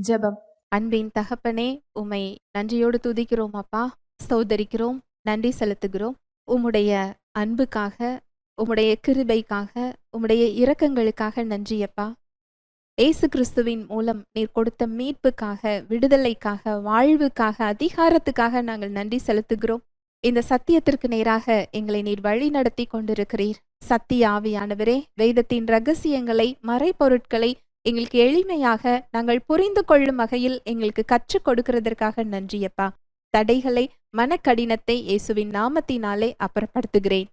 ஜெபம். அன்பின் தகப்பனே, உம்மை நன்றியோடு துதிக்கிறோம் அப்பா, ஸ்தோத்தரிக்கிறோம், நன்றி செலுத்துகிறோம். உம்முடைய அன்புக்காக, உம்முடைய கிருபைக்காக, உம்முடைய இரக்கங்களுக்காக நன்றி அப்பா. இயேசு கிறிஸ்துவின் மூலம் நீர் கொடுத்த மீட்புக்காக, விடுதலைக்காக, வாழ்வுக்காக, அதிகாரத்துக்காக நாங்கள் நன்றி செலுத்துகிறோம். இந்த சத்தியத்திற்கு நேராக எங்களை நீர் வழி நடத்தி கொண்டிருக்கிறீர். சத்திய ஆவியானவரே, வேதத்தின் ரகசியங்களை, மறைபொருட்களை எங்களுக்கு எளிமையாக நாங்கள் புரிந்து கொள்ளும் வகையில் எங்களுக்கு கற்றுக் கொடுக்கிறதற்காக நன்றியப்பா. தடைகளை, மனக்கடினத்தை இயேசுவின் நாமத்தினாலே அப்புறப்படுத்துகிறேன்.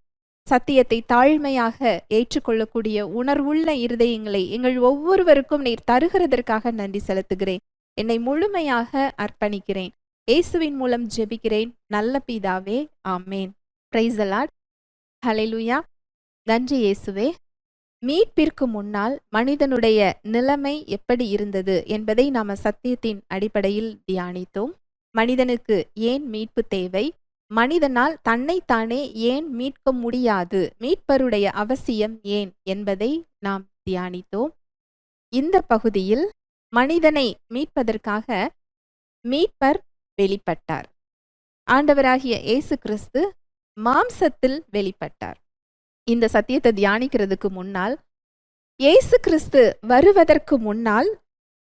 சத்தியத்தை தாழ்மையாக ஏற்றுக்கொள்ளக்கூடிய உணர்வுள்ள இருதயங்களை எங்கள் ஒவ்வொருவருக்கும் நீர் தருகிறதற்காக நன்றி செலுத்துகிறேன். என்னை முழுமையாக அர்ப்பணிக்கிறேன். இயேசுவின் மூலம் ஜெபிக்கிறேன் நல்ல பிதாவே, ஆமேன். Praise the Lord. ஹல்லேலூயா. நன்றி இயேசுவே. மீட்பிற்கு முன்னால் மனிதனுடைய நிலைமை எப்படி இருந்தது என்பதை நாம சத்தியத்தின் அடிப்படையில் தியானித்தோம். மனிதனுக்கு ஏன் மீட்பு தேவை, மனிதனால் தன்னைத்தானே ஏன் மீட்க முடியாது, மீட்பருடைய அவசியம் ஏன் என்பதை நாம் தியானித்தோம். இந்த பகுதியில் மனிதனை மீட்பதற்காக மீட்பர் வெளிப்பட்டார். ஆண்டவராகிய இயேசு கிறிஸ்து மாம்சத்தில் வெளிப்பட்டார். இந்த சத்தியத்தை தியானிக்கிறதுக்கு முன்னால், இயேசு கிறிஸ்து வருவதற்கு முன்னால்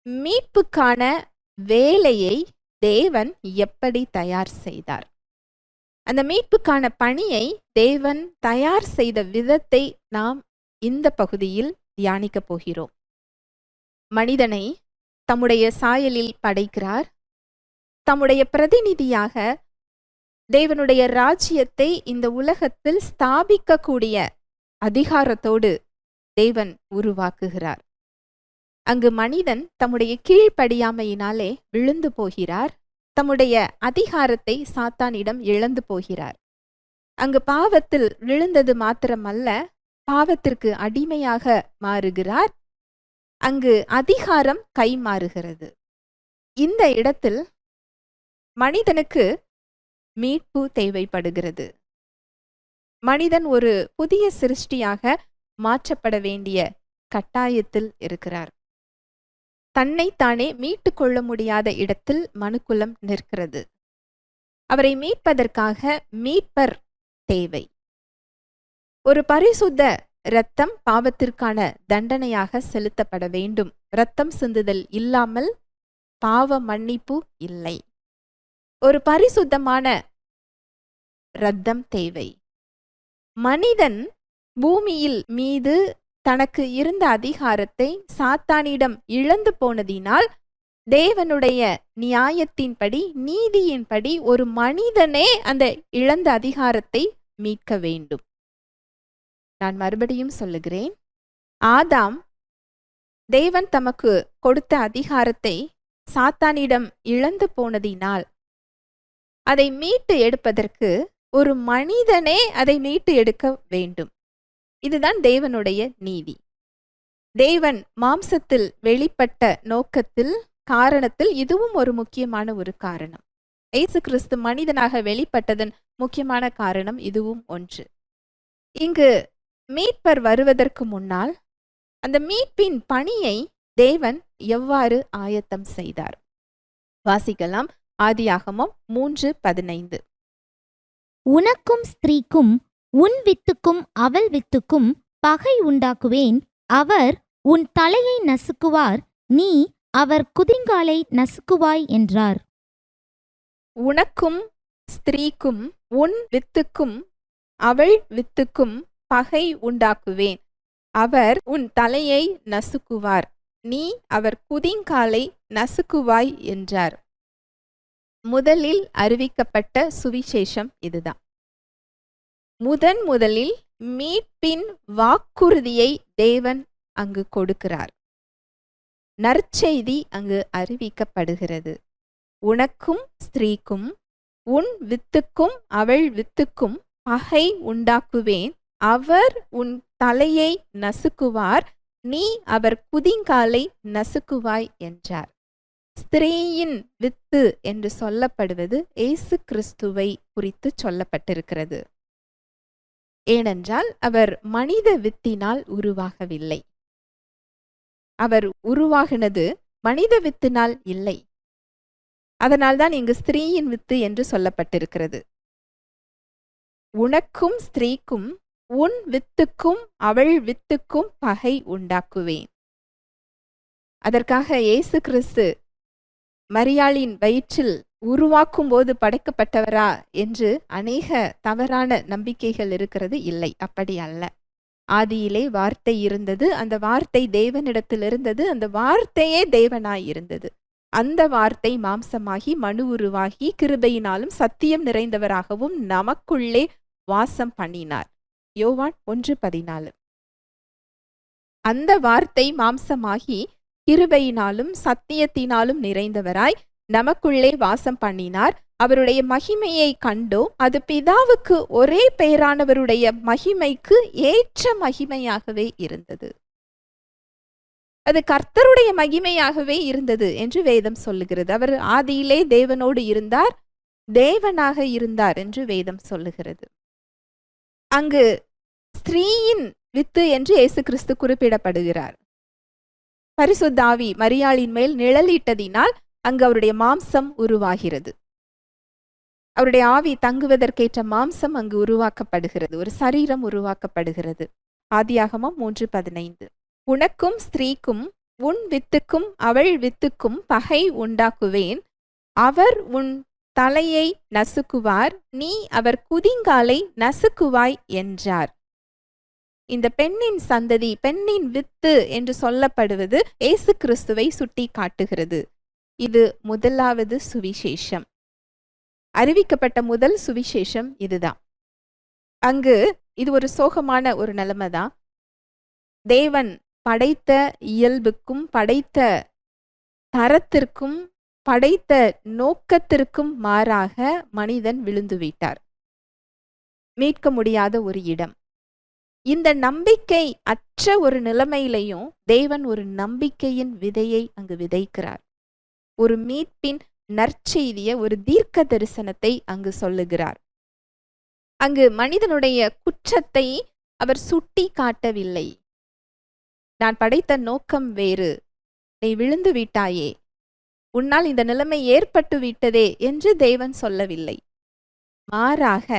மீட்புக்கான வேலையை தேவன் எப்படி தயார் செய்தார், அந்த மீட்புக்கான பணியை தேவன் தயார் செய்த விதத்தை நாம் இந்த பகுதியில் தியானிக்கப் போகிறோம். மனிதனை தம்முடைய சாயலில் படைக்கிறார். தம்முடைய பிரதிநிதியாக தேவனுடைய ராஜ்யத்தை இந்த உலகத்தில் ஸ்தாபிக்கக்கூடிய அதிகாரத்தோடு தேவன் உருவாக்குகிறார். அங்கு மனிதன் தம்முடைய கீழ்ப்படியாமையினாலே விழுந்து போகிறார். தம்முடைய அதிகாரத்தை சாத்தானிடம் இழந்து போகிறார். அங்கு பாவத்தில் விழுந்தது மாத்திரமல்ல, பாவத்திற்கு அடிமையாக மாறுகிறார். அங்கு அதிகாரம் கைமாறுகிறது. இந்த இடத்தில் மனிதனுக்கு மீட்பு தேவைப்படுகிறது. மனிதன் ஒரு புதிய சிருஷ்டியாக மாற்றப்பட வேண்டிய கட்டாயத்தில் இருக்கிறார். தன்னைத்தானே மீட்டு கொள்ள முடியாத இடத்தில் மனுக்குலம் நிற்கிறது. அவரை மீட்பதற்காக மீட்பர் தேவை. ஒரு பரிசுத்த இரத்தம் பாவத்திற்கான தண்டனையாக செலுத்தப்பட வேண்டும். இரத்தம் சிந்துதல் இல்லாமல் பாவ மன்னிப்பு இல்லை. ஒரு பரிசுத்தமான இரத்தம் தேவை. மனிதன் பூமியில் மீது தனக்கு இருந்த அதிகாரத்தை சாத்தானிடம் இழந்து போனதினால் தேவனுடைய நியாயத்தின்படி, நீதியின்படி ஒரு மனிதனே அந்த இழந்த அதிகாரத்தை மீட்க வேண்டும். நான் மறுபடியும் சொல்லுகிறேன். ஆதாம் தேவன் தமக்கு கொடுத்த அதிகாரத்தை சாத்தானிடம் இழந்து போனதினால் அதை மீட்டு எடுப்பதற்கு ஒரு மனிதனே அதை மீட்டு எடுக்க வேண்டும். இதுதான் தேவனுடைய நீதி. தேவன் மாம்சத்தில் வெளிப்பட்ட நோக்கத்தில், காரணத்தில் இதுவும் ஒரு முக்கியமான ஒரு காரணம். இயேசு கிறிஸ்து மனிதனாக வெளிப்பட்டதன் முக்கியமான காரணம் இதுவும் ஒன்று. இங்கு மீட்பர் வருவதற்கு முன்னால் அந்த மீட்பின் பணியை தேவன் எவ்வாறு ஆயத்தம் செய்தார்? வாசிக்கலாம். ஆதியாகமம் 3:15. உனக்கும் ஸ்திரீக்கும் உன் வித்துக்கும் அவள் வித்துக்கும் பகை உண்டாக்குவேன். அவர் உன் தலையை நசுக்குவார், நீ அவர் குதிங்காலை நசுக்குவாய் என்றார். உனக்கும் ஸ்திரீக்கும் உன் வித்துக்கும் அவள் வித்துக்கும் பகை உண்டாக்குவேன். அவர் உன் தலையை நசுக்குவார், நீ அவர் குதிங்காலை நசுக்குவாய் என்றார். முதலில் அறிவிக்கப்பட்ட சுவிசேஷம் இதுதான். முதலில் மீட்பின் வாக்குறுதியை தேவன் அங்கு கொடுக்கிறார். நற்செய்தி அங்கு அறிவிக்கப்படுகிறது. உனக்கும் ஸ்திரீக்கும் உன் வித்துக்கும் அவள் வித்துக்கும் பகை உண்டாக்குவேன். அவர் உன் தலையை நசுக்குவார், நீ அவர் குதிங்காலை நசுக்குவாய் என்றார். ஸ்திரீயின் வித்து என்று சொல்லப்படுவது இயேசு கிறிஸ்துவை குறித்து சொல்லப்பட்டிருக்கிறது. ஏனென்றால் அவர் மனித வித்தினால் உருவாகவில்லை. அவர் உருவாகினது மனித வித்தினால் இல்லை. அதனால்தான் இங்கு ஸ்திரீயின் வித்து என்று சொல்லப்பட்டிருக்கிறது. உனக்கும் ஸ்திரீக்கும் உன் வித்துக்கும் அவள் வித்துக்கும் பகை உண்டாக்குவேன். அதற்காக இயேசு கிறிஸ்து மரியாளின் வயிற்றில் உருவாக்கும் போது படைக்கப்பட்டவரா என்று அநேக தவறான நம்பிக்கைகள் இருக்கிறது. இல்லை, அப்படி அல்ல. ஆதியிலே வார்த்தை இருந்தது, அந்த வார்த்தை தேவனிடத்தில் இருந்தது, அந்த வார்த்தையே தேவனாய் இருந்தது. அந்த வார்த்தை மாம்சமாகி மனு உருவாகி கிருபையினாலும் சத்தியம் நிறைந்தவராகவும் நமக்குள்ளே வாசம் பண்ணினார். யோவான் 1:14. அந்த வார்த்தை மாம்சமாகி கிருபையினாலும் சத்தியத்தினாலும் நிறைந்தவராய் நமக்குள்ளே வாசம் பண்ணினார். அவருடைய மகிமையை கண்டோம். அது பிதாவுக்கு ஒரே பெயரானவருடைய மகிமைக்கு ஏற்ற மகிமையாகவே இருந்தது. அது கர்த்தருடைய மகிமையாகவே இருந்தது என்று வேதம் சொல்லுகிறது. அவர் ஆதியிலே தேவனோடு இருந்தார், தேவனாக இருந்தார் என்று வேதம் சொல்லுகிறது. அங்கு ஸ்திரீயின் வித்து என்று இயேசு கிறிஸ்து குறிப்பிடப்படுகிறார். பரிசுத்த ஆவி மரியாளின் மேல் நிழலிட்டதினால் அங்கு அவருடைய மாம்சம் உருவாகிறது. அவருடைய ஆவி தங்குவதற்கேற்ற மாம்சம் அங்கு உருவாக்கப்படுகிறது, ஒரு சரீரம் உருவாக்கப்படுகிறது. ஆதியாகமம் 3:15. உனக்கும் ஸ்திரீக்கும் உன் வித்துக்கும் அவள் வித்துக்கும் பகை உண்டாக்குவேன். அவர் உன் தலையை நசுக்குவார், நீ அவர் குதிங்காலை நசுக்குவாய் என்றார். இந்த பெண்ணின் சந்ததி, பெண்ணின் வித்து என்று சொல்லப்படுவது இயேசு கிறிஸ்துவை சுட்டி காட்டுகிறது. இது முதலாவது சுவிசேஷம். அறிவிக்கப்பட்ட முதல் சுவிசேஷம் இதுதான். அங்கு இது ஒரு சோகமான ஒரு நிலைமைதான். தேவன் படைத்த இயல்புக்கும் படைத்த தரத்திற்கும் படைத்த நோக்கத்திற்கும் மாறாக மனிதன் விழுந்து விட்டார். மீட்க முடியாத ஒரு இடம். இந்த நம்பிக்கை அற்ற ஒரு நிலைமையிலையும் தேவன் ஒரு நம்பிக்கையின் விதையை அங்கு விதைக்கிறார். ஒரு மீட்பின் நற்செய்திய, ஒரு தீர்க்க தரிசனத்தை அங்கு சொல்லுகிறார். அங்கு மனிதனுடைய குற்றத்தை அவர் சுட்டி காட்டவில்லை. நான் படைத்த நோக்கம் வேறு, நீ விழுந்து விட்டாயே, உன்னால் இந்த நிலைமை ஏற்பட்டு விட்டதே என்று தேவன் சொல்லவில்லை. மாறாக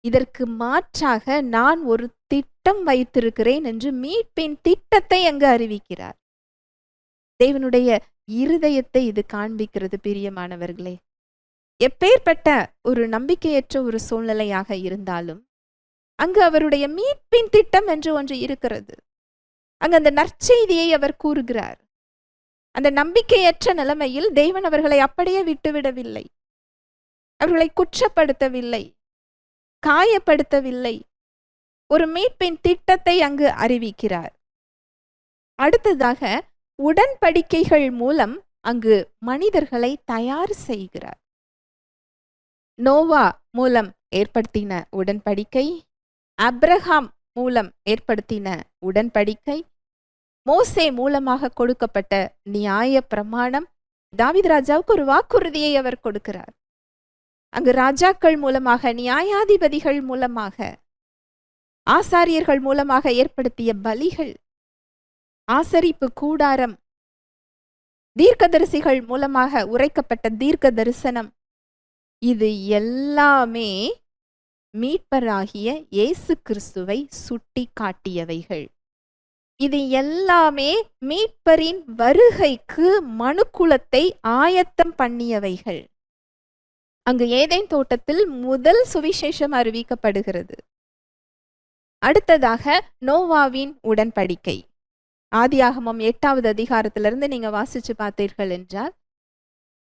இதற்கு மாற்றாக நான் ஒரு திட்டம் வைத்திருக்கிறேன் என்று மீட்பின் திட்டத்தை அங்கு அறிவிக்கிறார். தேவனுடைய இருதயத்தை இது காண்பிக்கிறது. பிரியமானவர்களே, எப்பேற்பட்ட ஒரு நம்பிக்கையற்ற ஒரு சூழ்நிலையாக இருந்தாலும் அங்கு அவருடைய மீட்பின் திட்டம் என்று ஒன்று இருக்கிறது. அங்கு அந்த நற்செய்தியை அவர் கூறுகிறார். அந்த நம்பிக்கையற்ற நிலைமையில் தேவன் அவர்களை அப்படியே விட்டுவிடவில்லை, அவர்களை குற்றப்படுத்தவில்லை, காயப்படுத்தவில்லை. ஒரு மீட்பின் திட்டத்தை அங்கு அறிவிக்கிறார். அடுத்ததாக உடன்படிக்கைகள் மூலம் அங்கு மனிதர்களை தயார் செய்கிறார். நோவா மூலம் ஏற்படுத்தின உடன்படிக்கை, அப்ரஹாம் மூலம் ஏற்படுத்தின உடன்படிக்கை, மோசே மூலமாக கொடுக்கப்பட்ட நியாய பிரமாணம், தாவீது ராஜாவுக்கு ஒரு வாக்குறுதியை அவர் கொடுக்கிறார். அங்கு ராஜாக்கள் மூலமாக, நியாயாதிபதிகள் மூலமாக, ஆசாரியர்கள் மூலமாக ஏற்படுத்திய பலிகள், ஆசரிப்பு கூடாரம், தீர்க்கதரிசிகள் மூலமாக உரைக்கப்பட்ட தீர்க்க தரிசனம், இது எல்லாமே மீட்பராகிய இயேசு கிறிஸ்துவை சுட்டி காட்டியவைகள். இது எல்லாமே மீட்பரின் வருகைக்கு மனுக்குலத்தை ஆயத்தம் பண்ணியவைகள். அங்கு ஏதேன் தோட்டத்தில் முதல் சுவிசேஷம் அறிவிக்கப்படுகிறது. அடுத்ததாக நோவாவின் உடன்படிக்கை. ஆதியாகமம் 8வது அதிகாரத்திலிருந்து நீங்க வாசிச்சு பார்த்தீர்கள் என்றால்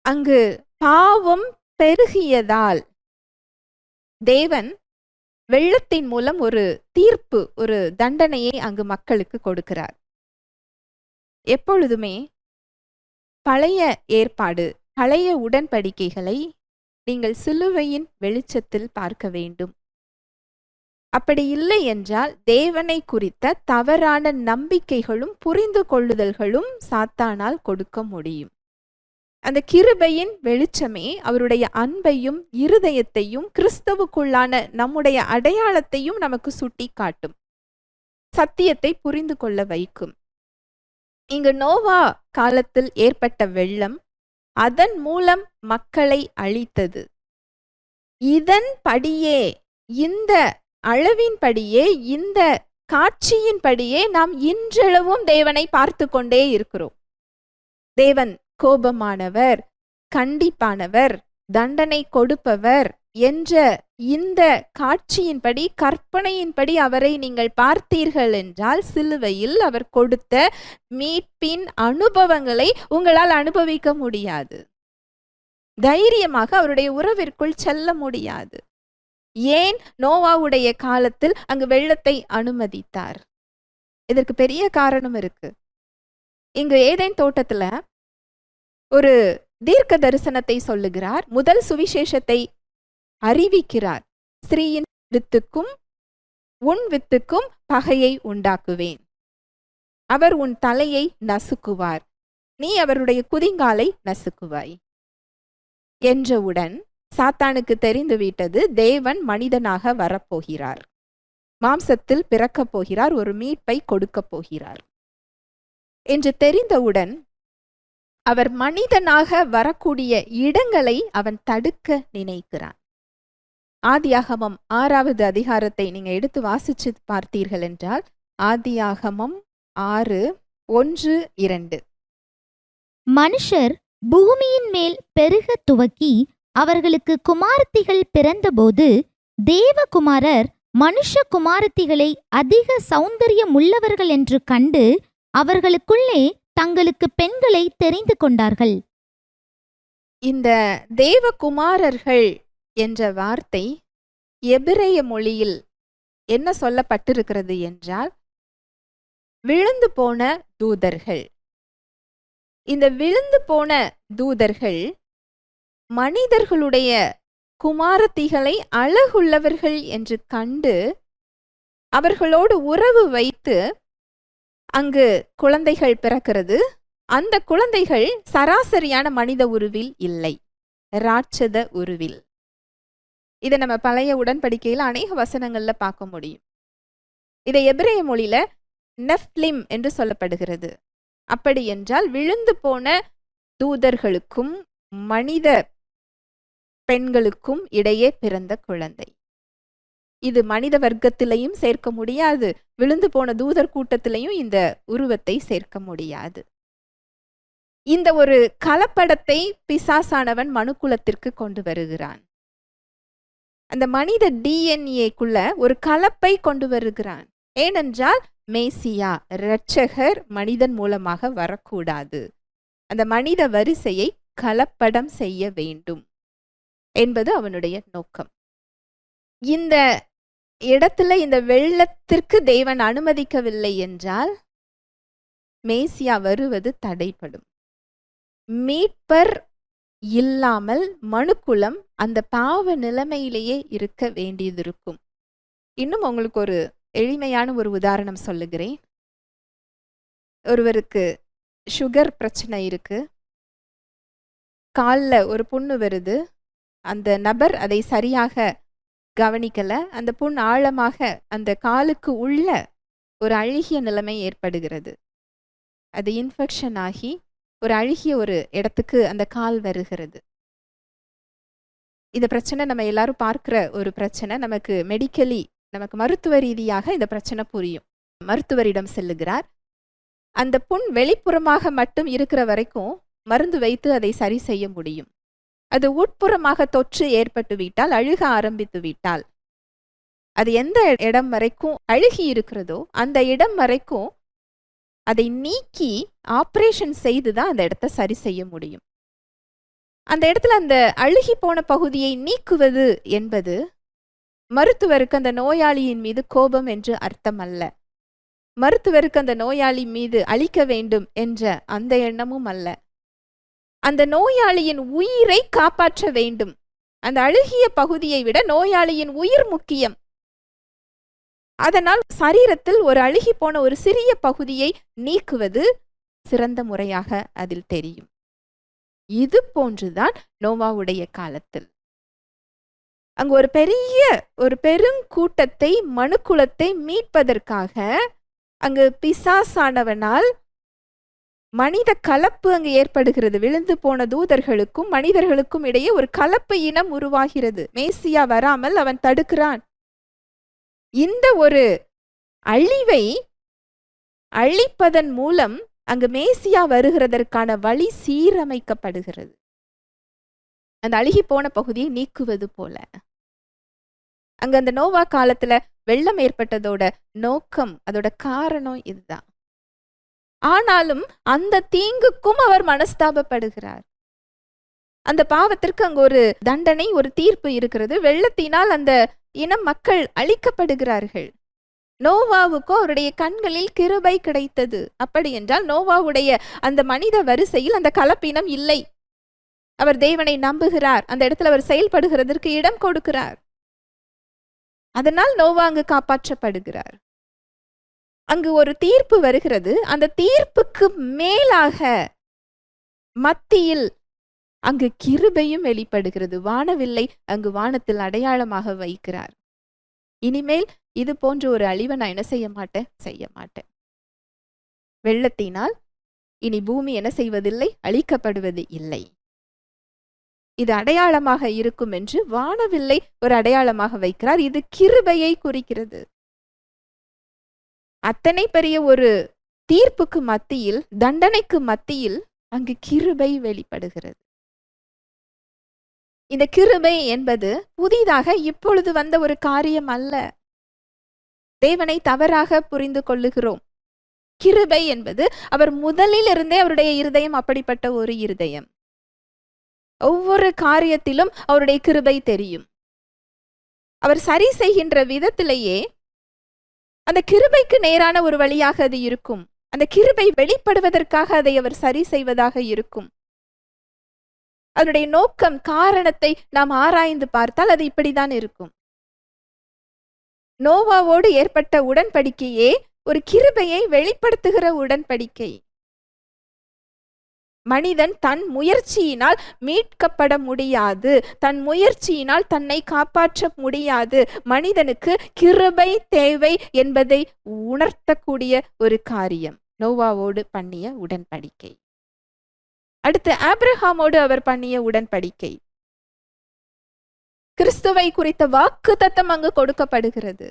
அங்கு பாவம் பெருகியதால் தேவன் வெள்ளத்தின் மூலம் ஒரு தீர்ப்பு, ஒரு தண்டனையை அங்கு மக்களுக்கு கொடுக்கிறார். எப்பொழுதுமே பழைய ஏற்பாடு, பழைய உடன்படிக்கைகளை நீங்கள் சிலுவையின் வெளிச்சத்தில் பார்க்க வேண்டும். அப்படி இல்லை என்றால் தேவனை குறித்த தவறான நம்பிக்கைகளும் புரிந்து கொள்ளுதல்களும் சாத்தானால் கொடுக்க முடியும். அந்த கிருபையின் வெளிச்சமே அவருடைய அன்பையும் இருதயத்தையும் கிறிஸ்துவுக்குள்ளான நம்முடைய அடையாளத்தையும் நமக்கு சுட்டி காட்டும், சத்தியத்தை புரிந்து கொள்ள வைக்கும். இங்கு நோவா காலத்தில் ஏற்பட்ட வெள்ளம் அதன் மூலம் மக்களை அழித்தது. இதன்படியே, இந்த அளவின்படியே, இந்த காட்சியின்படியே நாம் இன்றளவும் தேவனை பார்த்து கொண்டே இருக்கிறோம். தேவன் கோபமானவர், கண்டிப்பானவர், தண்டனை கொடுப்பவர் என்ற இந்த காட்சியின்படி, கற்பனையின்படி அவரை நீங்கள் பார்த்தீர்கள் என்றால், சிலுவையில் அவர் கொடுத்த மீட்பின் அனுபவங்களை உங்களால் அனுபவிக்க முடியாது. தைரியமாக அவருடைய உறவிற்குள் செல்ல முடியாது. ஏன் நோவாவுடைய காலத்தில் அங்கு வெள்ளத்தை அனுமதித்தார்? இதற்கு பெரிய காரணம் இருக்கு. இங்கு ஏதேன் தோட்டத்துல ஒரு தீர்க்க தரிசனத்தை சொல்லுகிறார். முதல் சுவிசேஷத்தை அறிவிக்கிறார். ஸ்திரீயின் வித்துக்கும் உன் வித்துக்கும் பகையை உண்டாக்குவேன். அவர் உன் தலையை நசுக்குவார், நீ அவருடைய குதிங்காலை நசுக்குவாய் என்றவுடன் சாத்தானுக்கு தெரிந்துவிட்டது, தேவன் மனிதனாக வரப்போகிறார், மாம்சத்தில் பிறக்கப் போகிறார், ஒரு மீட்பை கொடுக்கப் போகிறார் என்று தெரிந்தவுடன் அவர் மனிதனாக வரக்கூடிய இடங்களை அவன் தடுக்க நினைக்கிறான். ஆதியாகமம் 6வது அதிகாரத்தை நீங்க எடுத்து வாசிச்சு பார்த்தீர்கள் என்றால், ஆதியாகமம் 6:1-2. மனுஷர் பூமியின் மேல் பெருக துவக்கி அவர்களுக்கு குமாரத்திகள் பிறந்தபோது தேவகுமாரர் மனுஷ குமாரத்திகளை அதிக சௌந்தரியமுள்ளவர்கள் என்று கண்டு அவர்களுக்குள்ளே தங்களுக்கு பெண்களை தெரிந்து கொண்டார்கள். இந்த தேவகுமாரர்கள் என்ற வார்த்தை எபிரேய மொழியில் என்ன சொல்லப்பட்டிருக்கிறது என்றால், விழுந்து போன தூதர்கள். இந்த விழுந்து போன தூதர்கள் மனிதர்களுடைய குமாரத்திகளை அழகுள்ளவர்கள் என்று கண்டு அவர்களோடு உறவு வைத்து அங்கு குழந்தைகள் பிறக்கிறது. அந்த குழந்தைகள் சராசரியான மனித உருவில் இல்லை, ராட்சத உருவில். இதை நம்ம பழைய உடன்படிக்கையில் அநேக வசனங்கள்ல பார்க்க முடியும். இதை எபிரேய மொழியில நெஃப்லிம் என்று சொல்லப்படுகிறது. அப்படி என்றால் விழுந்து போன தூதர்களுக்கும் மனித பெண்களுக்கும் இடையே பிறந்த குழந்தை. இது மனித வர்க்கத்திலையும் சேர்க்க முடியாது, விழுந்து போன தூதர் கூட்டத்திலையும் இந்த உருவத்தை சேர்க்க முடியாது. இந்த ஒரு கலப்படத்தை பிசாசானவன் மனுக்குலத்திற்கு கொண்டு வருகிறான். அந்த மனித டிஎன்ஏக்குள்ள ஒரு கலப்பை கொண்டு வருகிறான். ஏனென்றால் மேசியா, இரட்சகர் மனிதன் மூலமாக வரக்கூடாது, அந்த மனித வரிசையை கலப்படம் செய்ய வேண்டும் என்பது அவனுடைய நோக்கம். இந்த இடத்துல இந்த வெள்ளத்திற்கு தேவன் அனுமதிக்கவில்லை என்றால் மேசியா வருவது தடைப்படும். மீட்பர் இல்லாமல் மனுக்குலம் அந்த பாவ நிலைமையிலேயே இருக்க வேண்டியதிருக்கும். இன்னும் உங்களுக்கு ஒரு எளிமையான ஒரு உதாரணம் சொல்லுகிறேன். ஒருவருக்கு சுகர் பிரச்சனை இருக்கு, காலில் ஒரு புண்ணு வருது. அந்த நபர் அதை சரியாக கவனிக்கல, அந்த புண் ஆழமாக அந்த காலுக்கு உள்ள ஒரு அழுகிய நிலைமை ஏற்படுகிறது. அது இன்ஃபெக்ஷன் ஆகி ஒரு அழுகிய ஒரு இடத்துக்கு அந்த கால் வருகிறது. இந்த பிரச்சனை நம்ம எல்லாரும் பார்க்கிற ஒரு பிரச்சனை. நமக்கு மெடிக்கலி, நமக்கு மருத்துவ ரீதியாக இந்த பிரச்சனை புரியும். மருத்துவரிடம் செல்லுகிறார். அந்த புண் வெளிப்புறமாக மட்டும் இருக்கிற வரைக்கும் மருந்து வைத்து அதை சரி செய்ய முடியும். அது உட்புறமாக தொற்று ஏற்பட்டு விட்டால், அழுக ஆரம்பித்து விட்டால், அது எந்த இடம் வரைக்கும் அழுகி இருக்கிறதோ அந்த இடம் வரைக்கும் அதை நீக்கி ஆப்ரேஷன் செய்து தான் அந்த இடத்த சரி செய்ய முடியும். அந்த இடத்துல அந்த அழுகி போன பகுதியை நீக்குவது என்பது மருத்துவருக்கு அந்த நோயாளியின் மீது கோபம் என்று அர்த்தம் அல்ல. மருத்துவருக்கு அந்த நோயாளி மீது அழிக்க வேண்டும் என்ற அந்த எண்ணமும் அல்ல. அந்த நோயாளியின் உயிரை காப்பாற்ற வேண்டும். அந்த அழுகிய பகுதியை விட நோயாளியின் உயிர் முக்கியம். அதனால் சரீரத்தில் ஒரு அழுகி போன ஒரு சிறிய பகுதியை நீக்குவது சிறந்த முறையாக அதில் தெரியும். இது போன்றுதான் நோவாவுடைய காலத்தில் அங்கு ஒரு பெருங்கூட்டத்தை, மனுக்குலத்தை மீட்பதற்காக அங்கு பிசாசானவனால் மனித கலப்பு அங்கு ஏற்படுகிறது. விழுந்து போன தூதர்களுக்கும் மனிதர்களுக்கும் இடையே ஒரு கலப்பு இனம் உருவாகிறது. மேசியா வராமல் அவன் தடுக்கிறான். இந்த ஒரு அழிவை அழிப்பதன் மூலம் அங்கு மேசியா வருகிறதற்கான வழி சீரமைக்கப்படுகிறது. அந்த அழுகி போன பகுதியை நீக்குவது போல. அங்க அந்த நோவா காலத்துல வெள்ளம் ஏற்பட்டதோட நோக்கம், அதோட காரணம் இதுதான். ஆனாலும் அந்த தீங்குக்கும் அவர் மனஸ்தாபப்படுகிறார். அந்த பாவத்திற்கு அங்கு ஒரு தண்டனை, ஒரு தீர்ப்பு இருக்கிறது. வெள்ளத்தினால் அந்த இனம் மக்கள் அழிக்கப்படுகிறார்கள். நோவாவுக்கோ அவருடைய கண்களில் கிருபை கிடைத்தது. அப்படி என்றால் நோவாவுடைய அந்த மனித வரிசையில் அந்த கலப்பினம் இல்லை. அவர் தேவனை நம்புகிறார். அந்த இடத்துல அவர் செயல்படுகிறதற்கு இடம் கொடுக்கிறார். அதனால் நோவா அங்கு காப்பாற்றப்படுகிறார். அங்கு ஒரு தீர்ப்பு வருகிறது. அந்த தீர்ப்புக்கு மேலாக மத்தியில் அங்கு கிருபையும் வெளிப்படுகிறது. வானவில்லை அங்கு வானத்தில் அடையாளமாக வைக்கிறார். இனிமேல் இது போன்ற ஒரு அழிவை நான் என்ன செய்ய மாட்டேன். வெள்ளத்தினால் இனி பூமி என்ன செய்வதில்லை, அழிக்கப்படுவது இல்லை. இது அடையாளமாக இருக்கும் என்று வானவில்லை ஒரு அடையாளமாக வைக்கிறார். இது கிருபையை குறிக்கிறது. அத்தனை பெரிய ஒரு தீர்ப்புக்கு மத்தியில், தண்டனைக்கு மத்தியில் அங்கு கிருபை வெளிப்படுகிறது. இந்த கிருபை என்பது புதிதாக இப்பொழுது வந்த ஒரு காரியம் அல்ல. தேவனை தவறாக புரிந்து கொள்ளுகிறோம். கிருபை என்பது அவர் முதலில் இருந்தே அவருடைய இருதயம் அப்படிப்பட்ட ஒரு இருதயம். ஒவ்வொரு காரியத்திலும் அவருடைய கிருபை தெரியும். அவர் சரி செய்கின்ற விதத்திலேயே அந்த கிருபைக்கு நேரான ஒரு வழியாக அது இருக்கும். அந்த கிருபை வெளிப்படுவதற்காக அதை அவர் சரி செய்வதாக இருக்கும். அதனுடைய நோக்கம், காரணத்தை நாம் ஆராய்ந்து பார்த்தால் அது இப்படிதான் இருக்கும். நோவாவோடு ஏற்பட்ட உடன்படிக்கையே ஒரு கிருபையை வெளிப்படுத்துகிற உடன்படிக்கை. மனிதன் தன் முயற்சியினால் மீட்கப்பட முடியாது. தன் முயற்சியினால் தன்னை காப்பாற்ற முடியாது. மனிதனுக்கு கிருபை தேவை என்பதை உணர்த்தக்கூடிய ஒரு காரியம் நோவாவோடு பண்ணிய உடன்படிக்கை. அடுத்து ஆபிரகாமோடு அவர் பண்ணிய உடன்படிக்கை. கிறிஸ்துவை குறித்த வாக்குத்தத்தம் அங்கு கொடுக்கப்படுகிறது.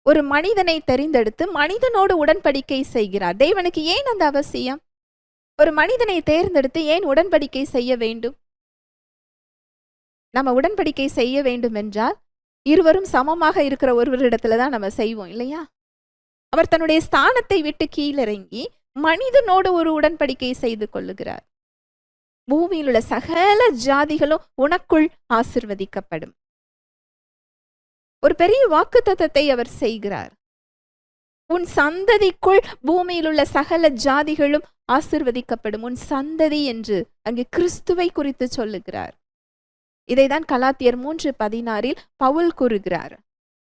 ஒரு மனிதனை தெரிந்தெடுத்து மனிதனோடு உடன்படிக்கை செய்கிறார். தேவனுக்கு ஏன் அந்த அவசியம்? ஒரு மனிதனை தேர்ந்தெடுத்து ஏன் உடன்படிக்கை செய்ய வேண்டும்? நம்ம உடன்படிக்கை செய்ய வேண்டும் என்றால் இருவரும் சமமாக இருக்கிற ஒருவரிடத்துல தான் நம்ம செய்வோம் இல்லையா? அவர் தன்னுடைய ஸ்தானத்தை விட்டு கீழிறங்கி மனிதனோடு ஒரு உடன்படிக்கை செய்து கொள்ளுகிறார். பூமியில் உள்ள சகல ஜாதிகளும் உனக்குள் ஆசிர்வதிக்கப்படும். ஒரு பெரிய வாக்குத்தத்தத்தை அவர் செய்கிறார். உன் சந்ததிக்குள் பூமியில் உள்ள சகல ஜாதிகளும் ஆசிர்வதிக்கப்படும். உன் சந்ததி என்று அங்கு கிறிஸ்துவை குறித்து சொல்லுகிறார். இதைதான் கலாத்தியர் 3:16 பவுல் கூறுகிறார்.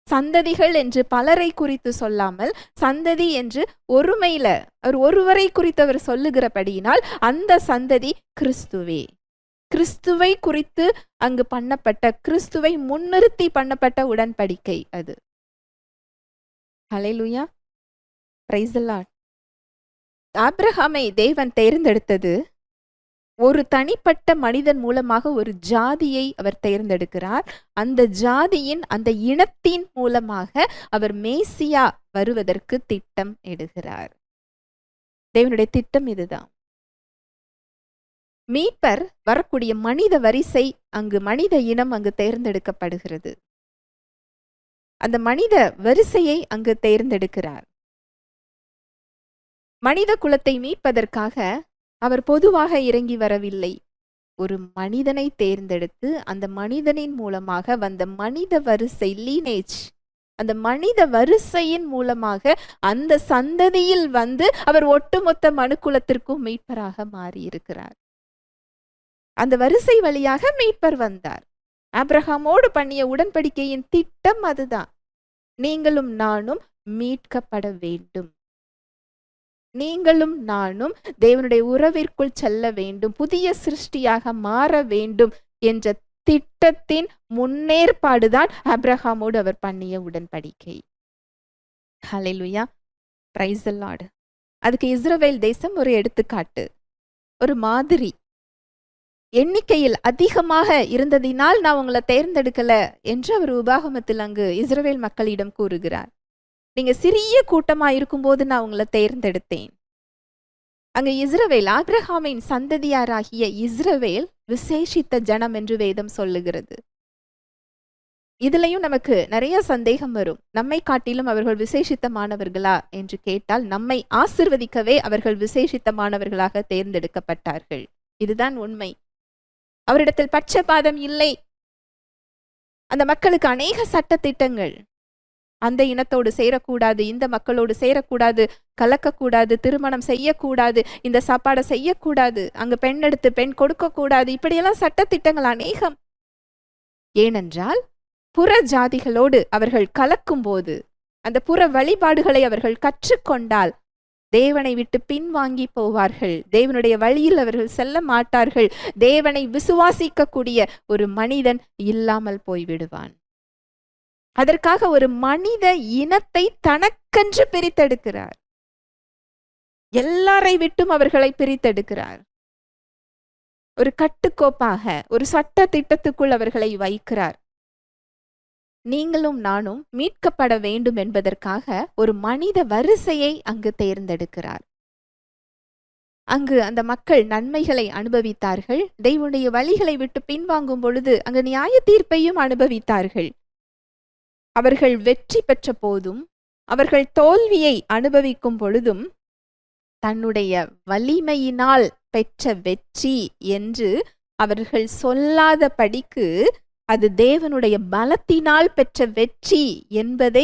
சந்ததிகள் என்று பலரை குறித்து சொல்லாமல் சந்ததி என்று ஒருமையில அவர் ஒருவரை குறித்து அவர் சொல்லுகிறபடியினால் அந்த சந்ததி கிறிஸ்துவே. கிறிஸ்துவை குறித்து அங்கு பண்ணப்பட்ட, கிறிஸ்துவை முன்னிறுத்தி பண்ணப்பட்ட உடன்படிக்கை அது. ஹல்லேலூயா, பிரைஸ் தி லார்ட். ஆபிரகாமை தேவன் தேர்ந்தெடுத்தது ஒரு தனிப்பட்ட மனிதன் மூலமாக ஒரு ஜாதியை அவர் தேர்ந்தெடுக்கிறார். அந்த ஜாதியின், அந்த இனத்தின் மூலமாக அவர் மேசியா வருவதற்கு திட்டம் இடுகிறார். தேவனுடைய திட்டம் இதுதான். மீட்பர் வரக்கூடிய மனித வரிசை, அங்கு மனித இனம் அங்கு தேர்ந்தெடுக்கப்படுகிறது. அந்த மனித வரிசையை அங்கு தேர்ந்தெடுக்கிறார். மனித குலத்தை மீட்பதற்காக அவர் பொதுவாக இறங்கி வரவில்லை. ஒரு மனிதனை தேர்ந்தெடுத்து அந்த மனிதனின் மூலமாக வந்த மனித வரிசை, லீனேஜ், அந்த மனித வரிசையின் மூலமாக அந்த சந்ததியில் வந்து அவர் ஒட்டுமொத்த மனுக்குலத்திற்கும் மீட்பராக மாறியிருக்கிறார். அந்த வரிசை வழியாக மீட்பர் வந்தார். ஆபிரகாமோடு பண்ணிய உடன்படிக்கையின் திட்டம் அதுதான். நீங்களும் நானும் மீட்கப்பட வேண்டும். நீங்களும் நானும் தேவனுடைய உறவிற்குள் செல்ல வேண்டும், புதிய சிருஷ்டியாக மாற வேண்டும் என்ற திட்டத்தின் முன்னேற்பாடுதான் ஆபிரகாமோடு அவர் பண்ணிய உடன்படிக்கை. ஹல்லேலூயா, பிரைஸ் தி லார்ட். அதுக்கு இஸ்ரவேல் தேசம் ஒரு எடுத்துக்காட்டு, ஒரு மாதிரி. எண்ணிக்கையில் அதிகமாக இருந்ததினால் நான் உங்களை தேர்ந்தெடுக்கல என்று அவர் உபாகமத்தில் அங்கு இஸ்ரவேல் மக்களிடம் கூறுகிறார். நீங்க சிறிய கூட்டமா இருக்கும்போது நான் உங்களை தேர்ந்தெடுத்தேன். அங்கு இஸ்ரவேல், ஆபிரகாமின் சந்ததியாராகிய இஸ்ரவேல் விசேஷித்த ஜனம் என்று வேதம் சொல்லுகிறது. இதுலயும் நமக்கு நிறைய சந்தேகம் வரும். நம்மை காட்டிலும் அவர்கள் விசேஷித்தமானவர்களா என்று கேட்டால், நம்மை ஆசிர்வதிக்கவே அவர்கள் விசேஷித்தமானவர்களாக தேர்ந்தெடுக்கப்பட்டார்கள். இதுதான் உண்மை. அவரிடத்தில் பட்சபாதம் இல்லை. அந்த மக்களுக்கு அநேக சட்ட திட்டங்கள், அந்த இனத்தோடு சேரக்கூடாது, இந்த மக்களோடு சேரக்கூடாது, கலக்கக்கூடாது, திருமணம் செய்யக்கூடாது, இந்த சாப்பாடை செய்யக்கூடாது, அங்கு பெண் எடுத்து பெண் கொடுக்கக்கூடாது, இப்படியெல்லாம் சட்ட திட்டங்கள் அநேகம். ஏனென்றால் புற ஜாதிகளோடு அவர்கள் கலக்கும் போது, அந்த புற வழிபாடுகளை அவர்கள் கற்றுக்கொண்டால் தேவனை விட்டு பின்வாங்கி போவார்கள். தேவனுடைய வழியில் அவர்கள் செல்ல மாட்டார்கள். தேவனை விசுவாசிக்கக்கூடிய ஒரு மனிதன் இல்லாமல் போய்விடுவான். அதற்காக ஒரு மனித இனத்தை தனக்கென்று பிரித்தெடுக்கிறார். எல்லாரை விட்டும் அவர்களை பிரித்தெடுக்கிறார். ஒரு கட்டுக்கோப்பாக, ஒரு சட்ட திட்டத்துக்குள் அவர்களை வைக்கிறார். நீங்களும் நானும் மீட்கப்பட வேண்டும் என்பதற்காக ஒரு மனித வரிசையை அங்கு தேர்ந்தெடுக்கிறார். அங்கு அந்த மக்கள் நன்மைகளை அனுபவித்தார்கள். தேவனுடைய வழிகளை விட்டு பின்வாங்கும் பொழுது அங்கு நியாய தீர்ப்பையும் அனுபவித்தார்கள். அவர்கள் வெற்றி பெற்ற போதும், அவர்கள் தோல்வியை அனுபவிக்கும் பொழுதும், தன்னுடைய வலிமையினால் பெற்ற வெற்றி என்று அவர்கள் சொல்லாத படிக்கு அது தேவனுடைய பலத்தினால் பெற்ற வெற்றி என்பதை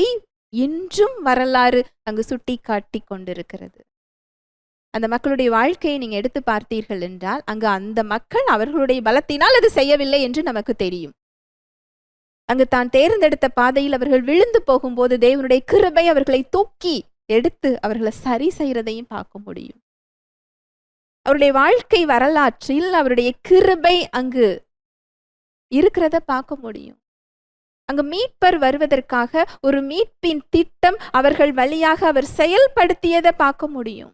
இன்றும் வரலாறு அங்கு சுட்டி காட்டி கொண்டிருக்கிறது. அந்த மக்களுடைய வாழ்க்கையை நீங்க எடுத்து பார்த்தீர்கள் என்றால், அங்கு அந்த மக்கள் அவர்களுடைய பலத்தினால் அது செய்யவில்லை என்று நமக்கு தெரியும். அங்கு தான் தேர்ந்தெடுத்த பாதையில் அவர்கள் விழுந்து போகும்போது தேவனுடைய கிருபை அவர்களை தூக்கி எடுத்து அவர்களை சரி செய்யறதையும் பார்க்க முடியும். அவருடைய வாழ்க்கை வரலாற்றில் அவருடைய கிருபை அங்கு இருக்கிறத பார்க்க முடியும். அங்கு மீட்பர் வருவதற்காக ஒரு மீட்பின் திட்டம் அவர்கள் வழியாக அவர் செயல்படுத்தியதை பார்க்க முடியும்.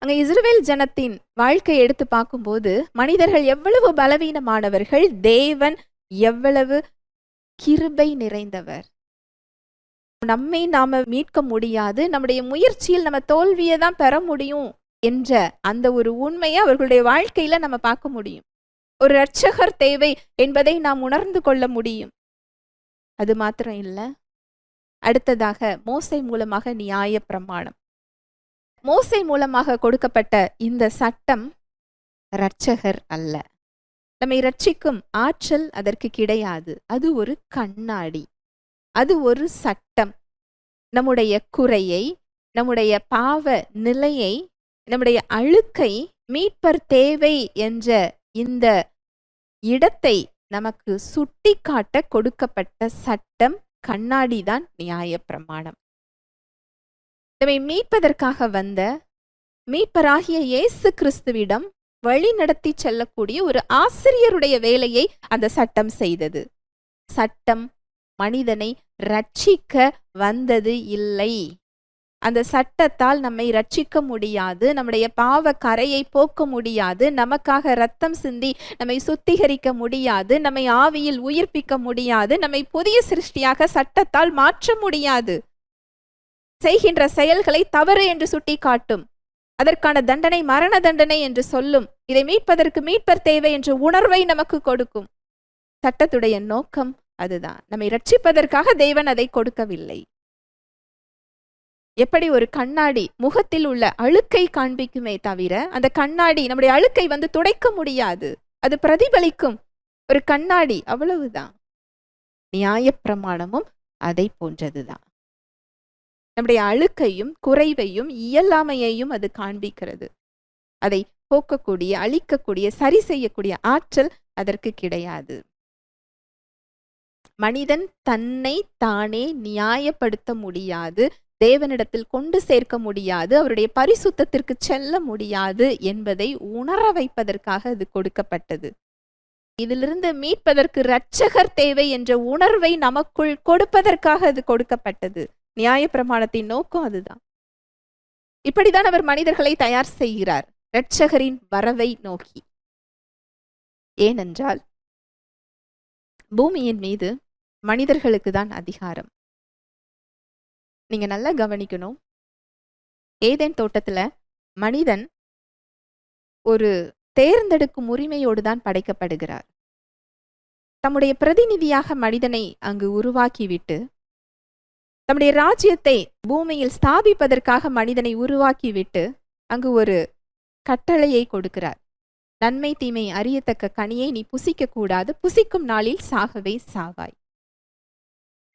அங்க இஸ்ரவேல் ஜனத்தின் வாழ்க்கை எடுத்து பார்க்கும்போது மனிதர்கள் எவ்வளவு பலவீனமானவர்கள், தேவன் எவ்வளவு கிருபை நிறைந்தவர். நம்மை நாம மீட்க முடியாது, நம்முடைய முயற்சியில் நம்ம தோல்வியை தான் பெற முடியும் என்ற அந்த ஒரு உண்மையை அவர்களுடைய வாழ்க்கையில நம்ம பார்க்க முடியும். ஒரு இரட்சகர் தேவை என்பதை நாம் உணர்ந்து கொள்ள முடியும். அது மாத்திரம் இல்ல, அடுத்ததாக மோசே மூலமாக நியாய பிரமாணம். மோசே மூலமாக கொடுக்கப்பட்ட இந்த சட்டம் இரட்சகர் அல்ல. நம்மை இரட்சிக்கும் ஆற்றல் அதற்கு கிடையாது. அது ஒரு கண்ணாடி, அது ஒரு சட்டம். நம்முடைய குறையை, நம்முடைய பாவ நிலையை, நம்முடைய அழுக்கை, மீட்பர் தேவை என்ற இந்த இடத்தை நமக்கு சுட்டி காட்ட கொடுக்கப்பட்ட சட்டம், கண்ணாடிதான் நியாய பிரமாணம். நம்மை மீட்பதற்காக வந்த மீட்பராகிய இயேசு கிறிஸ்துவிடம் வழி நடத்தி செல்லக்கூடிய ஒரு ஆசிரியருடைய வேலையை அந்த சட்டம் செய்தது. சட்டம் மனிதனை ரட்சிக்க வந்தது இல்லை. அந்த சட்டத்தால் நம்மை ரட்சிக்க முடியாது, நம்முடைய பாவ கரையை போக்க முடியாது, நமக்காக இரத்தம் சிந்தி நம்மை சுத்திகரிக்க முடியாது, நம்மை ஆவியில் உயிர்ப்பிக்க முடியாது, நம்மை புதிய சிருஷ்டியாக சட்டத்தால் மாற்ற முடியாது. செய்கின்ற செயல்களை தவறு என்று சுட்டி காட்டும். அதற்கான தண்டனை மரண தண்டனை என்று சொல்லும். இதை மீட்பதற்கு மீட்பர் தேவை என்ற உணர்வை நமக்கு கொடுக்கும். சட்டத்துடைய நோக்கம் அதுதான். நம்மை ரட்சிப்பதற்காக தேவன் அதை கொடுக்கவில்லை. எப்படி ஒரு கண்ணாடி முகத்தில் உள்ள அழுக்கை காண்பிக்குமே தவிர அந்த கண்ணாடி நம்முடைய அழுக்கை வந்து துடைக்க முடியாது, அது பிரதிபலிக்கும். ஒரு கண்ணாடி, அவ்வளவுதான். நியாயப்பிரமாணமும் அதை போன்றதுதான். நம்முடைய அழுக்கையும் குறைவையும் இயலாமையையும் அது காண்பிக்கிறது. அதை போக்கக்கூடிய, அழிக்கக்கூடிய, சரி செய்யக்கூடிய ஆற்றல் அதற்கு கிடையாது. மனிதன் தன்னை தானே நியாயப்படுத்த முடியாது, தேவனிடத்தில் கொண்டு சேர்க்க முடியாது, அவருடைய பரிசுத்தத்திற்கு செல்ல முடியாது என்பதை உணர வைப்பதற்காக அது கொடுக்கப்பட்டது. இதிலிருந்து மீட்பதற்கு இரட்சகர் தேவை என்ற உணர்வை நமக்குள் கொடுப்பதற்காக அது கொடுக்கப்பட்டது. நியாய பிரமாணத்தின் நோக்கம் அதுதான். இப்படிதான் அவர் மனிதர்களை தயார் செய்கிறார் இரட்சகரின் வரவை நோக்கி. ஏனென்றால் பூமியின் மீது மனிதர்களுக்கு தான் அதிகாரம். நீங்க நல்லா கவனிக்கணும். ஏதேன் தோட்டத்துல மனிதன் ஒரு தேர்ந்தெடுக்கும் உரிமையோடு தான் படைக்கப்படுகிறார். தம்முடைய பிரதிநிதியாக மனிதனை அங்கு உருவாக்கிவிட்டு தம்முடைய ராஜ்யத்தை பூமியில் ஸ்தாபிப்பதற்காக மனிதனை உருவாக்கிவிட்டு அங்கு ஒரு கட்டளையை கொடுக்கிறார். நன்மை தீமை அறியத்தக்க கனியை நீ புசிக்க கூடாது, புசிக்கும் நாளில் சாகவே சாவாய்.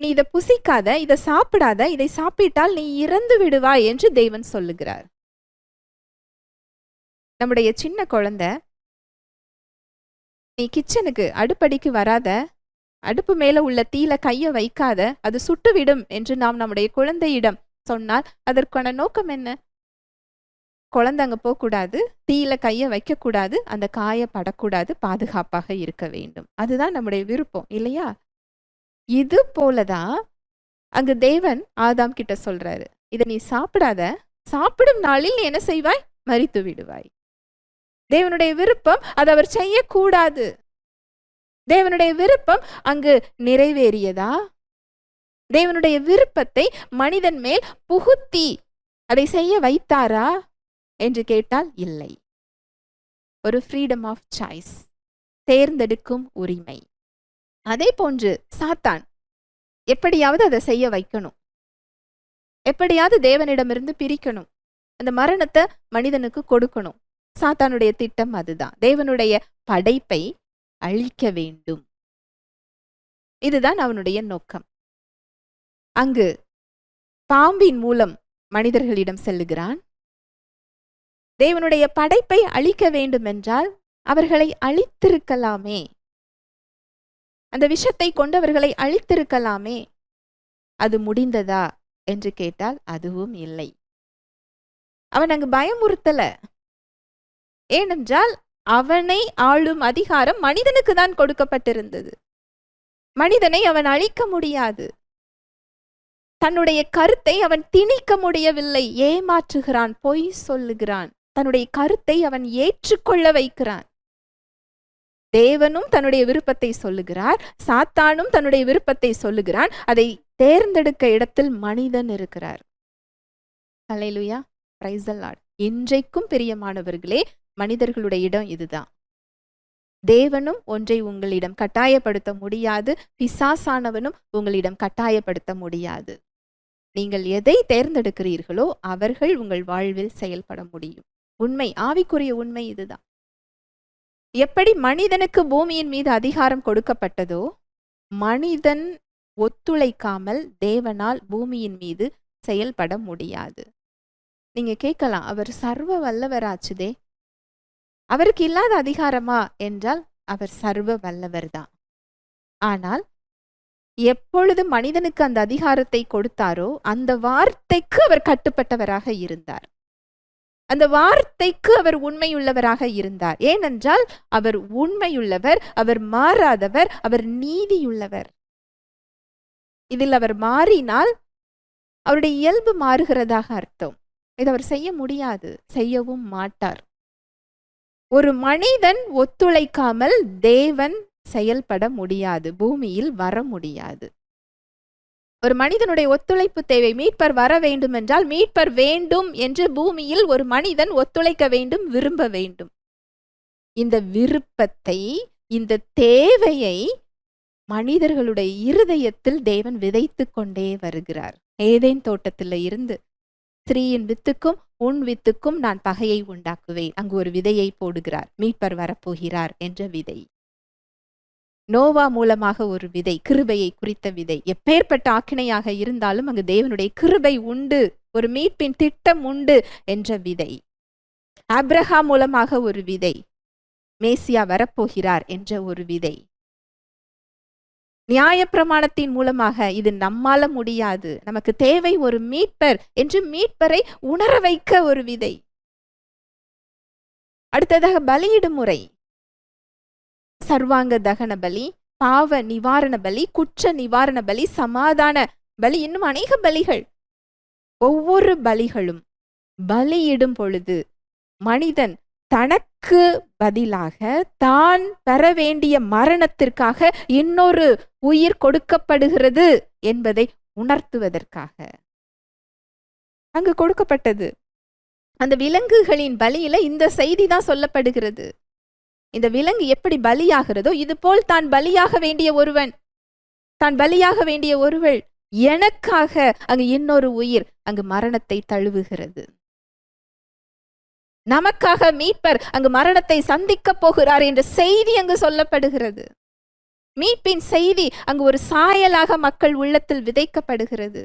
நீ இதை புசிக்காத, இதை சாப்பிடாத, இதை சாப்பிட்டால் நீ இறந்து விடுவாய் என்று தேவன் சொல்லுகிறார். நம்முடைய சின்ன குழந்தை, நீ கிச்சனுக்கு அடுப்படிக்கு வராத, அடுப்பு மேல உள்ள தீல கைய வைக்காத, அது சுட்டுவிடும் என்று நாம் நம்முடைய குழந்தையிடம் சொன்னால் அதற்கான நோக்கம் என்ன? குழந்தை அங்க போகக்கூடாது, தீயில கைய வைக்க கூடாது, அந்த காய படக்கூடாது, பாதுகாப்பாக இருக்க வேண்டும். அதுதான் நம்முடைய விருப்பம் இல்லையா? இது போலதான் அங்கு தேவன் ஆதாம் கிட்ட சொல்றாரு, இதை நீ சாப்பிடாத, சாப்பிடும் நாளில் நீ என்ன செய்வாய்? மரித்து விடுவாய். தேவனுடைய விருப்பம் அது அவர் செய்யக்கூடாது. தேவனுடைய விருப்பம் அங்கு நிறைவேறியதா? தேவனுடைய விருப்பத்தை மனிதன் மேல் புகுத்தி அதை செய்ய வைத்தாரா என்று கேட்டால் இல்லை. ஒரு ஃப்ரீடம் ஆஃப் சாய்ஸ், தேர்ந்தெடுக்கும் உரிமை. அதே போன்று சாத்தான் எப்படியாவது அதை செய்ய வைக்கணும், எப்படியாவது தேவனிடமிருந்து பிரிக்கணும், அந்த மரணத்தை மனிதனுக்கு கொடுக்கணும். சாத்தானுடைய திட்டம் அதுதான். தேவனுடைய படைப்பை அழிக்க வேண்டும். இதுதான் அவனுடைய நோக்கம். அங்கு பாம்பின் மூலம் மனிதர்களிடம் செல்லுகிறான். தேவனுடைய படைப்பை அழிக்க வேண்டும் என்றால் அவர்களை அழித்திருக்கலாமே, அந்த விஷத்தை கொண்டவர்களை அழித்திருக்கலாமே. அது முடிந்ததா என்று கேட்டால் அதுவும் இல்லை. அவன் அங்கு பயமுறுத்தல. ஏனென்றால் அவனை ஆளும் அதிகாரம் மனிதனுக்கு தான் கொடுக்கப்பட்டிருந்தது. மனிதனை அவன் அழிக்க முடியாது. தன்னுடைய கருத்தை அவன் திணிக்க முடியவில்லை. ஏமாற்றுகிறான், பொய் சொல்லுகிறான், தன்னுடைய கருத்தை அவன் ஏற்றுக்கொள்ள வைக்கிறான். தேவனும் தன்னுடைய விருப்பத்தை சொல்லுகிறார், சாத்தானும் தன்னுடைய விருப்பத்தை சொல்லுகிறான். அதை தேர்ந்தெடுக்க இடத்தில் மனிதன் இருக்கிறார். அல்லேலூயா, பிரைஸ் தி லார்ட். இன்றைக்கும் பிரியமானவர்களே, மனிதர்களுடைய இடம் இதுதான். தேவனும் ஒன்றை உங்களிடம் கட்டாயப்படுத்த முடியாது, பிசாசானவனும் உங்களிடம் கட்டாயப்படுத்த முடியாது. நீங்கள் எதை தேர்ந்தெடுக்கிறீர்களோ அவர்கள் உங்கள் வாழ்வில் செயல்பட முடியும். உண்மை, ஆவிக்குரிய உண்மை இதுதான். எப்படி மனிதனுக்கு பூமியின் மீது அதிகாரம் கொடுக்கப்பட்டதோ, மனிதன் ஒத்துழைக்காமல் தேவனால் பூமியின் மீது செயல்பட முடியாது. நீங்க கேட்கலாம், அவர் சர்வ வல்லவராச்சுதே, அவருக்கு இல்லாத அதிகாரமா என்றால் அவர் சர்வ வல்லவர் தான். ஆனால் எப்பொழுது மனிதனுக்கு அந்த அதிகாரத்தை கொடுத்தாரோ அந்த வார்த்தைக்கு அவர் கட்டுப்பட்டவராக இருந்தார். அந்த வார்த்தைக்கு அவர் உண்மையுள்ளவராக இருந்தார். ஏனென்றால் அவர் உண்மையுள்ளவர், அவர் மாறாதவர், அவர் நீதியுள்ளவர். இதில் அவர் மாறினால் அவருடைய இயல்பு மாறுகிறதாக அர்த்தம். இதை அவர் செய்ய முடியாது, செய்யவும் மாட்டார். ஒரு மனிதன் ஒத்துழைக்காமல் தேவன் செயல்பட முடியாது, பூமியில் வர முடியாது. ஒரு மனிதனுடைய ஒத்துழைப்பு தேவை. மீட்பர் வர வேண்டும் என்றால் மீட்பர் வேண்டும் என்று பூமியில் ஒரு மனிதன் ஒத்துழைக்க வேண்டும், விரும்ப வேண்டும். இந்த விருப்பத்தை, இந்த தேவையை மனிதர்களுடைய இருதயத்தில் தேவன் விதைத்து கொண்டே வருகிறார். ஏதேன் தோட்டத்தில் இருந்து ஸ்திரீயின் வித்துக்கும் உன் வித்துக்கும் நான் பகையை உண்டாக்குவேன். அங்கு ஒரு விதையை போடுகிறார். மீட்பர் வரப்போகிறார் என்ற விதை. நோவா மூலமாக ஒரு விதை, கிருபையை குறித்த விதை. எப்பேற்பட்ட ஆக்கினையாக இருந்தாலும் அங்கு தேவனுடைய கிருபை உண்டு, ஒரு மீட்பின் திட்டம் உண்டு என்ற விதை. ஆபிரகாம் மூலமாக ஒரு விதை, மேசியா வரப்போகிறார் என்ற ஒரு விதை. நியாயப்பிரமாணத்தின் மூலமாக இது நம்மால முடியாது, நமக்கு தேவை ஒரு மீட்பர் என்று மீட்பரை உணர வைக்க ஒரு விதை. அடுத்ததாக பலியிடும் முறை. சர்வாங்க தகன பலி, பாவ நிவாரண பலி, குற்ற நிவாரண பலி, சமாதான பலி, இன்னும் அநேக பலிகள். ஒவ்வொரு பலிகளும் பலியிடும் பொழுது மனிதன் தனக்கு பதிலாக தான் பெற வேண்டிய மரணத்திற்காக இன்னொரு உயிர் கொடுக்கப்படுகிறது என்பதை உணர்த்துவதற்காக அங்கு கொடுக்கப்பட்டது. அந்த விலங்குகளின் பலியில இந்த செய்தி தான் சொல்லப்படுகிறது. இந்த விலங்கு எப்படி பலியாகிறதோ இது போல் தான் பலியாக வேண்டிய ஒருவன், தான் பலியாக வேண்டிய ஒருவள் எனக்காக அங்கு இன்னொரு உயிர் அங்கு மரணத்தை தழுவுகிறது. நமக்காக மீட்பர் அங்கு மரணத்தை சந்திக்க போகிறார் என்ற செய்தி அங்கு சொல்லப்படுகிறது. மீட்பின் செய்தி அங்கு ஒரு சாயலாக மக்கள் உள்ளத்தில் விதைக்கப்படுகிறது.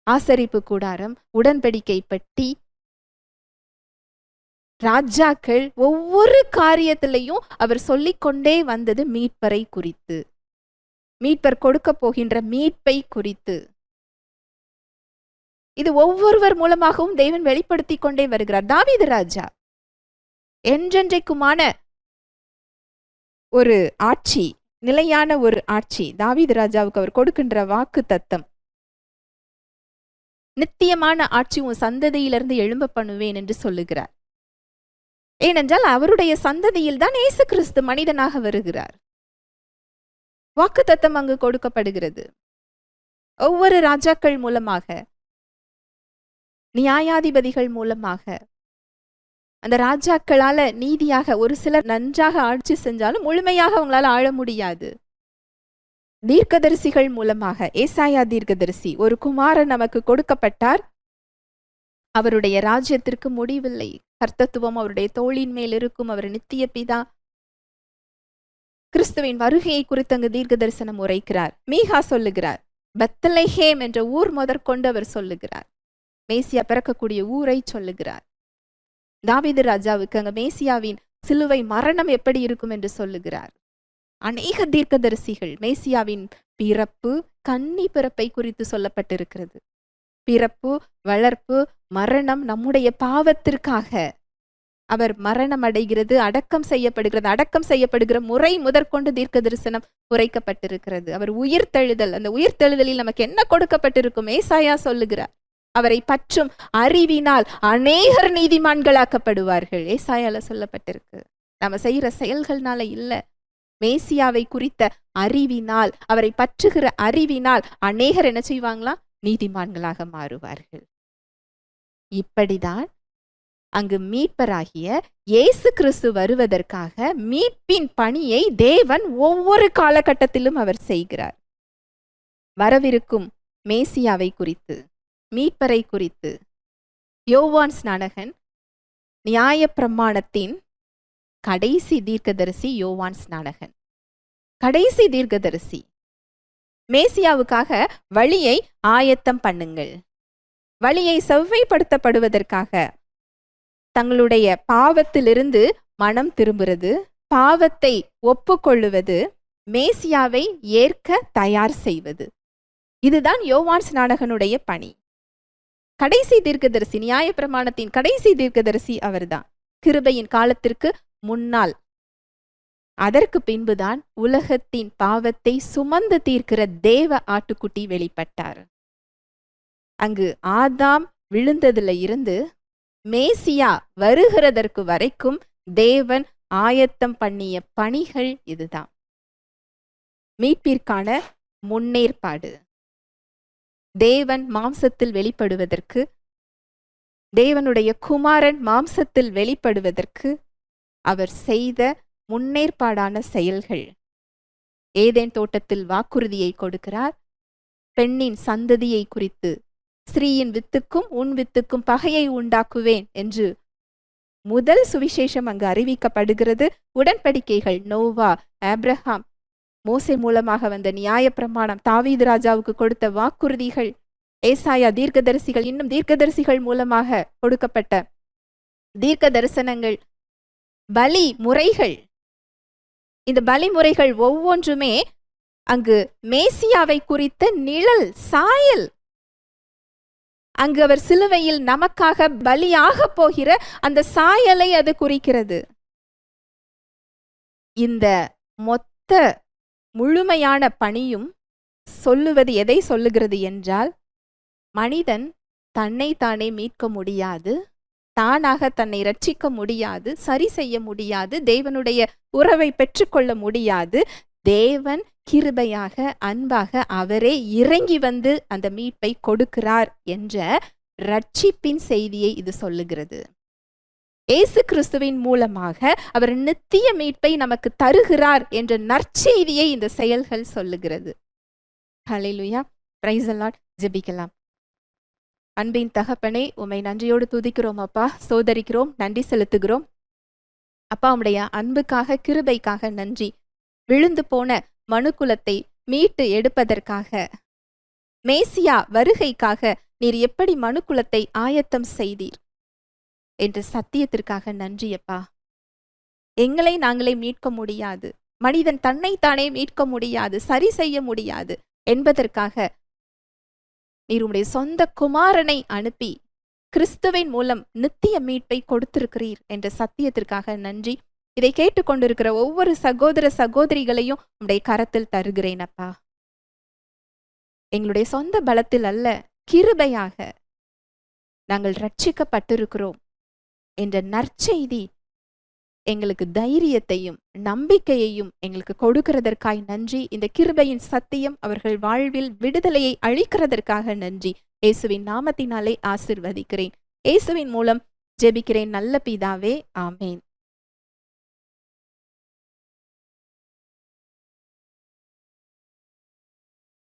ஆசரிப்பு கூடாரம், உடன்படிக்கை பெட்டி, ராஜாக்கள் ஒவ்வொரு காரியத்திலையும் அவர் சொல்லிக்கொண்டே வந்தது மீட்பரை குறித்து, மீட்பர் கொடுக்க போகின்ற மீட்பை குறித்து. இது ஒவ்வொருவர் மூலமாகவும் தேவன் வெளிப்படுத்தி கொண்டே வருகிறார். தாவீது ராஜா என்றென்றைக்குமான ஒரு ஆட்சி, நிலையான ஒரு ஆட்சி. தாவீது ராஜாவுக்கு அவர் கொடுக்கின்ற வாக்கு தத்தம், நித்தியமான ஆட்சி உன் சந்ததியிலிருந்து எழும்ப பண்ணுவேன் என்று சொல்லுகிறார். ஏனென்றால் அவருடைய சந்ததியில் தான் இயேசு கிறிஸ்து மனிதனாக வருகிறார். வாக்கு தத்தம் அங்கு கொடுக்கப்படுகிறது. ஒவ்வொரு ராஜாக்கள் மூலமாக, நியாயாதிபதிகள் மூலமாக, அந்த ராஜாக்களால நீதியாக, ஒரு சிலர் நன்றாக ஆட்சி செஞ்சாலும் முழுமையாக அவங்களால ஆள முடியாது. தீர்க்கதரிசிகள் மூலமாக, ஏசாயா தீர்க்கதரிசி, ஒரு குமாரன் நமக்கு கொடுக்கப்பட்டார், அவருடைய ராஜ்யத்திற்கு முடிவில்லை, கர்த்தத்துவம் அவருடைய தோளின் மேல் இருக்கும், அவர் நித்திய பிதா. கிறிஸ்துவின் வருகையை குறித்து அங்கு தீர்க்க தரிசனம் உரைக்கிறார். மீகா சொல்லுகிறார், பெத்லெஹேம் என்ற ஊர் முதற்கொண்டு அவர் சொல்லுகிறார். மேசியா பிறக்கக்கூடிய ஊரை சொல்லுகிறார். தாவீது ராஜாவுக்கு அங்கு மேசியாவின் சிலுவை மரணம் எப்படி இருக்கும் என்று சொல்லுகிறார். அநேக தீர்க்கதரிசிகள் மேசியாவின் பிறப்பு, கன்னி பிறப்பை குறித்து சொல்லப்பட்டிருக்கிறது. பிறப்பு, வளர்ப்பு, மரணம், நம்முடைய பாவத்திற்காக அவர் மரணம் அடைகிறது, அடக்கம் செய்யப்படுகிறது. அடக்கம் செய்யப்படுகிற முறை முதற்கொண்டு தீர்க்க தரிசனம் உரைக்கப்பட்டிருக்கிறது. அவர் உயிர்த்தெழுதல், அந்த உயிர்த்தெழுதலில் நமக்கு என்ன கொடுக்கப்பட்டிருக்கும்? ஏசாயா சொல்லுகிறார், அவரை பற்றும் அறிவினால் அநேகர் நீதிமான்களாக்கப்படுவார்கள். ஏசாயால சொல்லப்பட்டிருக்கு. நம்ம செய்யற செயல்கள்னால இல்ல, மேசியாவை குறித்த அறிவினால், அவரை பற்றுகிற அறிவினால் அநேகர் என்ன செய்வாங்களா? நீதிமான்களாக மாறுவார்கள். இப்படிதான் அங்கு மீட்பராகிய இயேசு கிறிஸ்து வருவதற்காக மீட்பின் பணியை தேவன் ஒவ்வொரு காலகட்டத்திலும் அவர் செய்கிறார். வரவிருக்கும் மேசியாவை குறித்து, மீட்பரை குறித்து யோவான் ஸ்நானகன், நியாயப்பிரமாணத்தின் கடைசி தீர்க்கதரிசி யோவான் ஸ்நானகன், கடைசி தீர்க்கதரிசி. மேசியாவுக்காக வழியை ஆயத்தம் பண்ணுங்கள், வழியை செவ்வைப்படுத்தப்படுவதற்காக தங்களுடைய பாவத்திலிருந்து மனம் திரும்புறது, பாவத்தை ஒப்புக்கொள்ளுவது, மேசியாவை ஏற்க தயார் செய்வது, இதுதான் யோவான் ஸ்நானகனுடைய பணி. கடைசி தீர்க்கதரிசி, நியாயப்பிரமாணத்தின் கடைசி தீர்க்கதரிசி அவர்தான். கிருபையின் காலத்திற்கு முன்னால், அதற்கு பின்புதான் உலகத்தின் பாவத்தை சுமந்து தீர்க்கிற தேவ ஆட்டுக்குட்டி வெளிப்பட்டார். அங்கு ஆதாம் விழுந்ததுல இருந்து மேசியா வருகிறதற்கு வரைக்கும் தேவன் ஆயத்தம் பண்ணிய பணிகள் இதுதான். மீட்பிற்கான முன்னேற்பாடு, தேவன் மாம்சத்தில் வெளிப்படுவதற்கு, தேவனுடைய குமாரன் மாம்சத்தில் வெளிப்படுவதற்கு அவர் செய்த முன்னேற்பாடான செயல்கள். ஏதேன் தோட்டத்தில் வாக்குறுதியை கொடுக்கிறார். பெண்ணின் சந்ததியை குறித்து, ஸ்திரீயின் வித்துக்கும் உன் வித்துக்கும் பகையை உண்டாக்குவேன் என்று முதல் சுவிசேஷம் அங்கு அறிவிக்கப்படுகிறது. உடன்படிக்கைகள், நோவா, ஆபிரகாம், மோசே மூலமாக வந்த நியாயப்பிரமாணம், தாவீது ராஜாவுக்கு கொடுத்த வாக்குறுதிகள், ஏசாயா தீர்க்கதரிசிகள், இன்னும் தீர்க்கதரிசிகள் மூலமாக கொடுக்கப்பட்ட தீர்க்க தரிசனங்கள், பலி முறைகள். இந்த பலி முறைகள் ஒவ்வொன்றுமே அங்கு மேசியாவை குறித்த நிழல், சாயல். அங்கு அவர் சிலுவையில் நமக்காக பலியாக போகிற அந்த சாயலை அது குறிக்கிறது. இந்த மொத்த முழுமையான பணியும் சொல்லுவது எதை சொல்லுகிறது என்றால், மனிதன் தன்னை தானே மீட்க முடியாது, தானாக தன்னை ரட்சிக்க முடியாது, சரி செய்ய முடியாது, தேவனுடைய உறவை பெற்றுக்கொள்ள முடியாது. தேவன் கிருபையாக அன்பாக அவரே இறங்கி வந்து அந்த மீட்பை கொடுக்கிறார் என்ற ரட்சிப்பின் செய்தியை இது சொல்லுகிறது. இயேசு கிறிஸ்துவின் மூலமாக அவர் நித்திய மீட்பை நமக்கு தருகிறார் என்ற நற்செய்தியை இந்த செயல்கள் சொல்லுகிறது. ஹல்லேலூயா, பிரைஸ் தி லார்ட். ஜெபிக்கலாம். அன்பின் தகப்பனே, உம்மை நன்றியோடு துதிக்கிறோம் அப்பா, சோதரிக்கிறோம், நன்றி செலுத்துகிறோம் அப்பா. உம்முடைய அன்புக்காக, கிருபைக்காக நன்றி. விழுந்து போன மனுக்குலத்தை மீட்டு எடுப்பதற்காக, மேசியா வருகைக்காக நீர் எப்படி மனுக்குலத்தை ஆயத்தம் செய்தீர் என்ற சத்தியத்திற்காக நன்றி அப்பா. எங்களை நாங்களே மீட்க முடியாது, மனிதன் தன்னைத்தானே மீட்க முடியாது, சரி செய்ய முடியாது என்பதற்காக நீர் உம்முடைய சொந்த குமாரனை அனுப்பி கிறிஸ்துவின் மூலம் நித்திய மீட்பை கொடுத்திருக்கிறீர் என்ற சத்தியத்திற்காக நன்றி. இதை கேட்டுக்கொண்டிருக்கிற ஒவ்வொரு சகோதர சகோதரிகளையும் உம்முடைய கரத்தில் தருகிறேன் அப்பா. எங்களுடைய சொந்த பலத்தில் அல்ல, கிருபையாக நாங்கள் ரட்சிக்கப்பட்டிருக்கிறோம் என்ற நற்செய்தி எங்களுக்கு தைரியத்தையும் நம்பிக்கையையும் எங்களுக்கு கொடுக்கிறதற்காய் நன்றி. இந்த கிருபையின் சத்தியம் அவர்கள் வாழ்வில் விடுதலையை அளிக்கிறதற்காக நன்றி. இயேசுவின் நாமத்தினாலே ஆசீர்வதிக்கிறேன். இயேசுவின் மூலம் ஜெபிக்கிறேன் நல்ல பிதாவே, ஆமேன்.